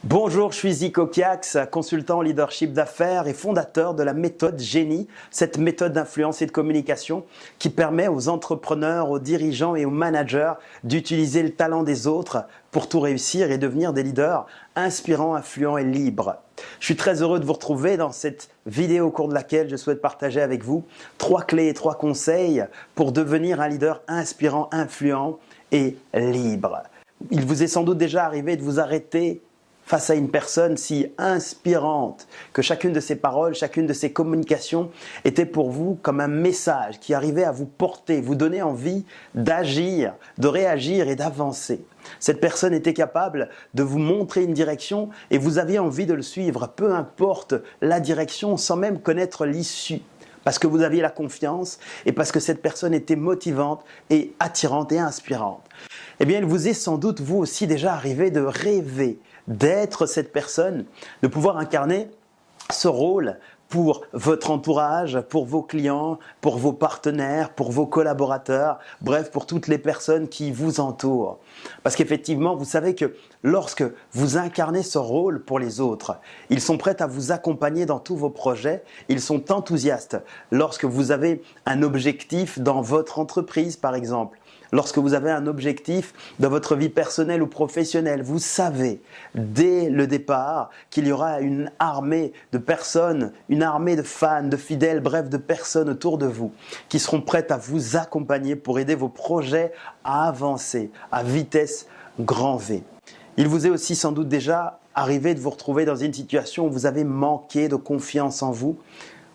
Bonjour, je suis Zico Kiax, consultant en leadership d'affaires et fondateur de la méthode Génie, cette méthode d'influence et de communication qui permet aux entrepreneurs, aux dirigeants et aux managers d'utiliser le talent des autres pour tout réussir et devenir des leaders inspirants, influents et libres. Je suis très heureux de vous retrouver dans cette vidéo au cours de laquelle je souhaite partager avec vous 3 clés et 3 conseils pour devenir un leader inspirant, influent et libre. Il vous est sans doute déjà arrivé de vous arrêter face à une personne si inspirante que chacune de ses paroles, chacune de ses communications était pour vous comme un message qui arrivait à vous porter, vous donner envie d'agir, de réagir et d'avancer. Cette personne était capable de vous montrer une direction et vous aviez envie de le suivre, peu importe la direction, sans même connaître l'issue. Parce que vous aviez la confiance et parce que cette personne était motivante et attirante et inspirante. Eh bien, il vous est sans doute vous aussi déjà arrivé de rêver d'être cette personne, de pouvoir incarner ce rôle pour votre entourage, pour vos clients, pour vos partenaires, pour vos collaborateurs, bref, pour toutes les personnes qui vous entourent. Parce qu'effectivement, vous savez que lorsque vous incarnez ce rôle pour les autres, ils sont prêts à vous accompagner dans tous vos projets, ils sont enthousiastes lorsque vous avez un objectif dans votre entreprise, par exemple. Lorsque vous avez un objectif dans votre vie personnelle ou professionnelle, vous savez dès le départ qu'il y aura une armée de personnes, une armée de fans, de fidèles, bref, de personnes autour de vous qui seront prêtes à vous accompagner pour aider vos projets à avancer à vitesse grand V. Il vous est aussi sans doute déjà arrivé de vous retrouver dans une situation où vous avez manqué de confiance en vous.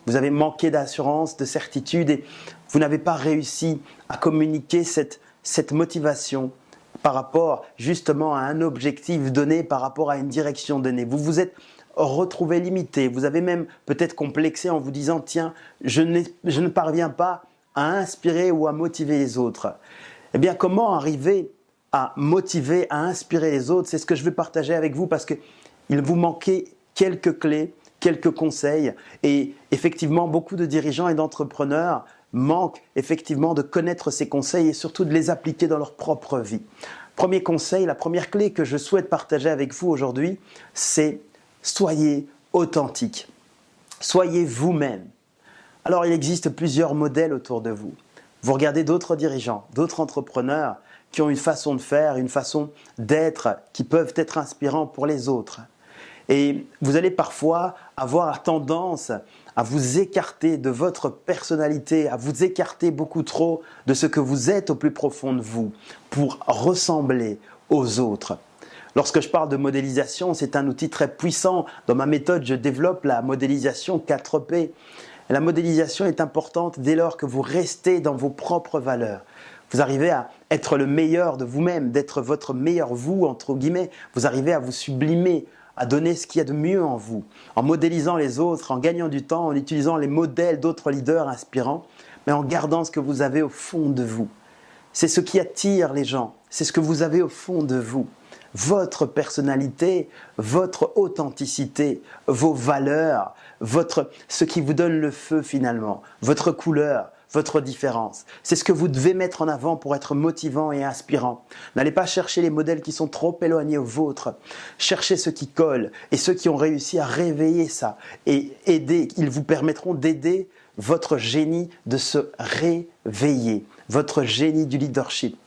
Vous avez manqué d'assurance, de certitude et vous n'avez pas réussi à communiquer cette motivation par rapport justement à un objectif donné, par rapport à une direction donnée. Vous vous êtes retrouvé limité, vous avez même peut-être complexé en vous disant « Tiens, je ne parviens pas à inspirer ou à motiver les autres ». Eh bien, comment arriver à motiver, à inspirer les autres? C'est ce que je veux partager avec vous parce qu'il vous manquait quelques clés, quelques conseils et effectivement beaucoup de dirigeants et d'entrepreneurs manquent effectivement de connaître ces conseils et surtout de les appliquer dans leur propre vie. Premier conseil, la première clé que je souhaite partager avec vous aujourd'hui, c'est soyez authentique. Soyez vous-même. Alors il existe plusieurs modèles autour de vous. Vous regardez d'autres dirigeants, d'autres entrepreneurs qui ont une façon de faire, une façon d'être qui peuvent être inspirants pour les autres. Et vous allez parfois avoir tendance à vous écarter de votre personnalité, à vous écarter beaucoup trop de ce que vous êtes au plus profond de vous pour ressembler aux autres. Lorsque je parle de modélisation, c'est un outil très puissant. Dans ma méthode, je développe la modélisation 4P. La modélisation est importante dès lors que vous restez dans vos propres valeurs. Vous arrivez à être le meilleur de vous-même, d'être votre meilleur vous, entre guillemets. Vous arrivez à vous sublimer, à donner ce qu'il y a de mieux en vous, en modélisant les autres, en gagnant du temps, en utilisant les modèles d'autres leaders inspirants, mais en gardant ce que vous avez au fond de vous. C'est ce qui attire les gens, c'est ce que vous avez au fond de vous. Votre personnalité, votre authenticité, vos valeurs, ce qui vous donne le feu finalement, votre couleur, votre différence. C'est ce que vous devez mettre en avant pour être motivant et inspirant. N'allez pas chercher les modèles qui sont trop éloignés aux vôtres. Cherchez ceux qui collent et ceux qui ont réussi à réveiller ça et ils vous permettront d'aider votre génie de se réveiller, votre génie du leadership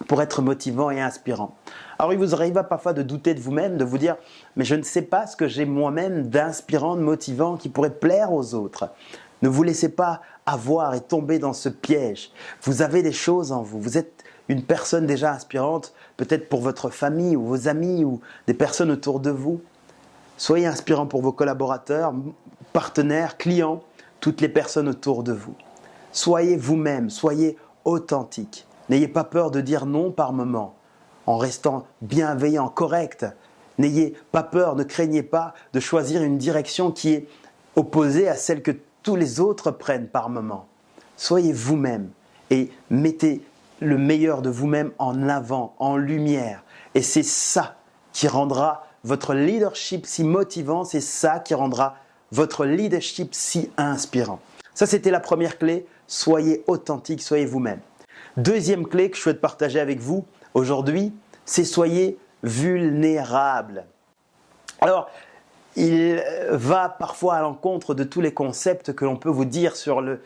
pour être motivant et inspirant. Alors il vous arrive parfois de douter de vous-même, de vous dire « mais je ne sais pas ce que j'ai moi-même d'inspirant, de motivant qui pourrait plaire aux autres ». Ne vous laissez pas avoir et tomber dans ce piège. Vous avez des choses en vous. Vous êtes une personne déjà inspirante, peut-être pour votre famille ou vos amis ou des personnes autour de vous. Soyez inspirant pour vos collaborateurs, partenaires, clients, toutes les personnes autour de vous. Soyez vous-même, soyez authentique. N'ayez pas peur de dire non par moment, en restant bienveillant, correct. N'ayez pas peur, ne craignez pas de choisir une direction qui est opposée à celle que tous les autres prennent par moment. Soyez vous-même et mettez le meilleur de vous-même en avant, en lumière. Et c'est ça qui rendra votre leadership si motivant, c'est ça qui rendra votre leadership si inspirant. Ça, c'était la première clé. Soyez authentique, soyez vous-même. Deuxième clé que je souhaite partager avec vous aujourd'hui, c'est soyez vulnérable. Alors, il va parfois à l'encontre de tous les concepts que l'on peut vous dire sur le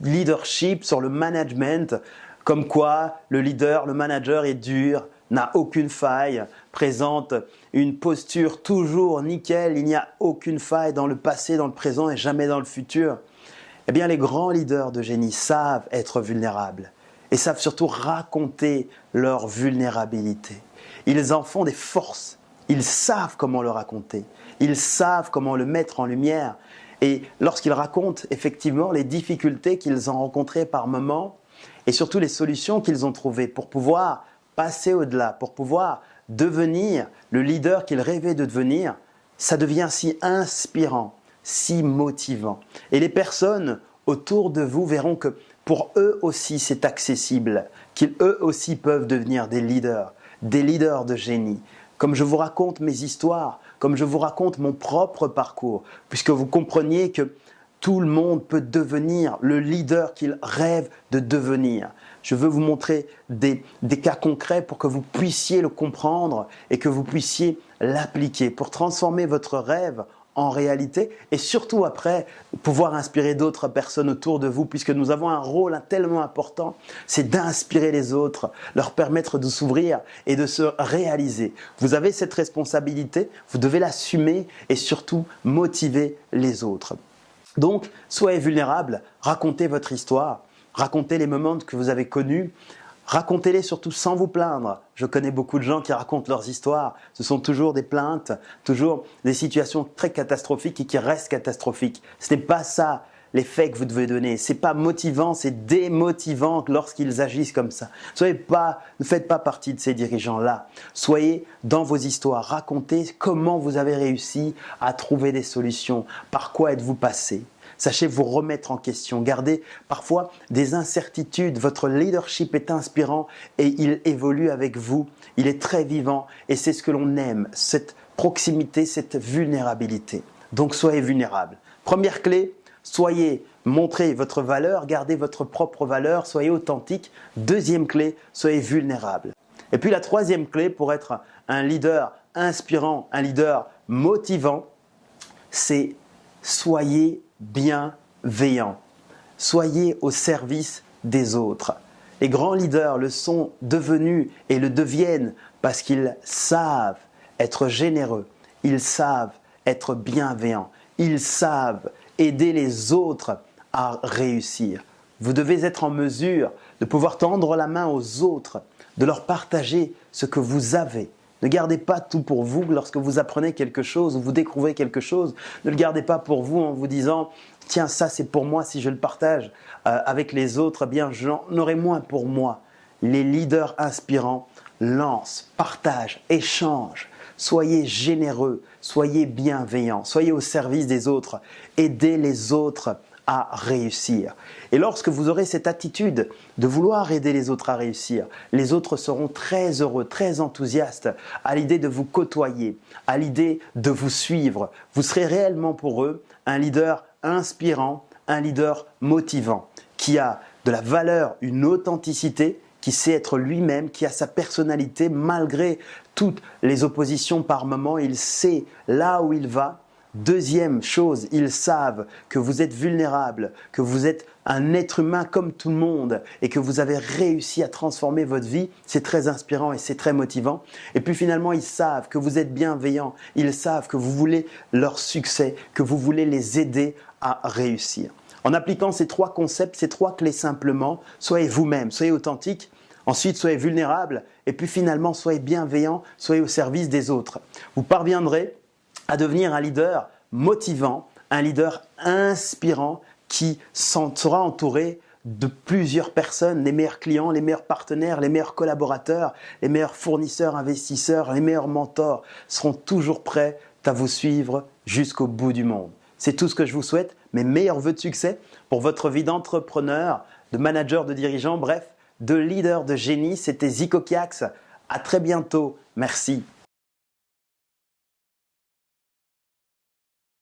leadership, sur le management, comme quoi le leader, le manager est dur, n'a aucune faille, présente une posture toujours nickel, il n'y a aucune faille dans le passé, dans le présent et jamais dans le futur. Eh bien, les grands leaders de génie savent être vulnérables et savent surtout raconter leur vulnérabilité. Ils en font des forces, ils savent comment le raconter, ils savent comment le mettre en lumière. Et lorsqu'ils racontent effectivement les difficultés qu'ils ont rencontrées par moments et surtout les solutions qu'ils ont trouvées pour pouvoir passer au-delà, pour pouvoir devenir le leader qu'ils rêvaient de devenir, ça devient si inspirant, si motivant. Et les personnes autour de vous verront que pour eux aussi c'est accessible, qu'eux aussi peuvent devenir des leaders de génie. Comme je vous raconte mes histoires, comme je vous raconte mon propre parcours, puisque vous compreniez que tout le monde peut devenir le leader qu'il rêve de devenir. Je veux vous montrer des cas concrets pour que vous puissiez le comprendre et que vous puissiez l'appliquer pour transformer votre rêve en réalité et surtout après pouvoir inspirer d'autres personnes autour de vous puisque nous avons un rôle tellement important, c'est d'inspirer les autres, leur permettre de s'ouvrir et de se réaliser. Vous avez cette responsabilité, vous devez l'assumer et surtout motiver les autres. Donc, soyez vulnérables, racontez votre histoire, racontez les moments que vous avez connus, racontez-les surtout sans vous plaindre. Je connais beaucoup de gens qui racontent leurs histoires. Ce sont toujours des plaintes, toujours des situations très catastrophiques et qui restent catastrophiques. Ce n'est pas ça l'effet que vous devez donner. Ce n'est pas motivant, c'est démotivant lorsqu'ils agissent comme ça. Ne faites pas partie de ces dirigeants-là. Soyez dans vos histoires. Racontez comment vous avez réussi à trouver des solutions. Par quoi êtes-vous passé ? Sachez vous remettre en question. Gardez parfois des incertitudes. Votre leadership est inspirant et il évolue avec vous. Il est très vivant et c'est ce que l'on aime, cette proximité, cette vulnérabilité. Donc soyez vulnérables. Première clé, montrez votre valeur, gardez votre propre valeur, soyez authentique. Deuxième clé, soyez vulnérables. Et puis la troisième clé pour être un leader inspirant, un leader motivant, c'est soyez bienveillant. Soyez au service des autres. Les grands leaders le sont devenus et le deviennent parce qu'ils savent être généreux, ils savent être bienveillants, ils savent aider les autres à réussir. Vous devez être en mesure de pouvoir tendre la main aux autres, de leur partager ce que vous avez. Ne gardez pas tout pour vous lorsque vous apprenez quelque chose ou vous découvrez quelque chose. Ne le gardez pas pour vous en vous disant « Tiens, ça c'est pour moi, si je le partage avec les autres, eh bien j'en aurai moins pour moi. » Les leaders inspirants lancent, partagent, échangent. Soyez généreux, soyez bienveillants, soyez au service des autres. Aidez les autres à réussir. Et lorsque vous aurez cette attitude de vouloir aider les autres à réussir, les autres seront très heureux, très enthousiastes à l'idée de vous côtoyer, à l'idée de vous suivre. Vous serez réellement pour eux un leader inspirant, un leader motivant, qui a de la valeur, une authenticité, qui sait être lui-même, qui a sa personnalité malgré toutes les oppositions par moment. Il sait là où il va. Deuxième chose, ils savent que vous êtes vulnérable, que vous êtes un être humain comme tout le monde et que vous avez réussi à transformer votre vie. C'est très inspirant et c'est très motivant. Et puis finalement, ils savent que vous êtes bienveillant. Ils savent que vous voulez leur succès, que vous voulez les aider à réussir. En appliquant ces trois concepts, ces trois clés simplement, soyez vous-même, soyez authentique. Ensuite, soyez vulnérable. Et puis finalement, soyez bienveillant, soyez au service des autres. Vous parviendrez à devenir un leader motivant, un leader inspirant qui sera entouré de plusieurs personnes, les meilleurs clients, les meilleurs partenaires, les meilleurs collaborateurs, les meilleurs fournisseurs, investisseurs, les meilleurs mentors seront toujours prêts à vous suivre jusqu'au bout du monde. C'est tout ce que je vous souhaite. Mes meilleurs vœux de succès pour votre vie d'entrepreneur, de manager, de dirigeant, bref, de leader de génie. C'était Zico Kiax. À très bientôt. Merci.